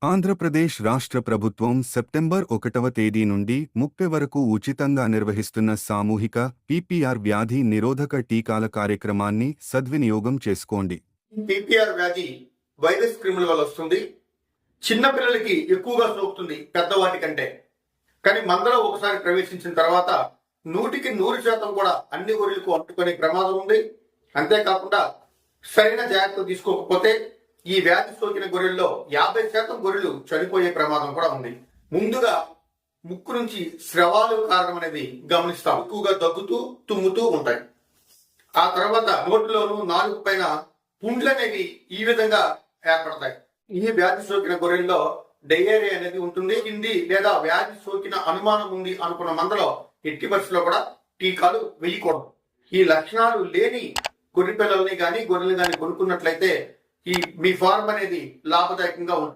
ఆంధ్రప్రదేశ్ రాష్ట్ర ప్రభుత్వం సెప్టెంబర్ 1వ తేదీ నుండి 30 వరకు ఉచితంగా నిర్వహిస్తున్న సామూహిక పీపీఆర్ వ్యాధి నిరోధక టీకాల కార్యక్రమాన్ని సద్వినియోగం చేసుకోండి. పీపీఆర్ వ్యాధి వైరస్ క్రిముల వల్ల వస్తుంది. చిన్న పిల్లలకి ఎక్కువగా సోకుతుంది పెద్దవాటి కంటే. కానీ మందలో ఒకసారి ప్రవేశించిన తర్వాత 100% కూడా అన్ని గొర్రెలకు అంటుకునే ప్రమాదం ఉంది. అంతేకాకుండా సరైన జాగ్రత్తలు తీసుకోకపోతే ఈ వ్యాధి సోకిన గొర్రెల్లో 50% గొర్రెలు చనిపోయే ప్రమాదం కూడా ఉంది. ముందుగా ముక్కు నుంచి స్రవాలు కారణం అనేది గమనిస్తాం. ఎక్కువగా దగ్గుతూ తుమ్ముతూ ఉంటాయి. ఆ తర్వాత నోటిలోను నాలుగు పైన పుండ్లు అనేవి ఈ విధంగా ఏర్పడతాయి. ఈ వ్యాధి సోకిన గొర్రెల్లో డయేరియా అనేది ఉంటుంది. హిందీ లేదా వ్యాధి సోకిన అనుమానం ఉంది అనుకున్న మందలో ఎట్టి పరిస్థితుల్లో కూడా టీకాలు వేయకూడదు. ఈ లక్షణాలు లేని గొర్రె పిల్లల్ని కానీ గొర్రెల్ని కానీ కొనుక్కున్నట్లయితే మీ ఫార్మ్ అనేది లాభదాయకంగా ఉంటుంది.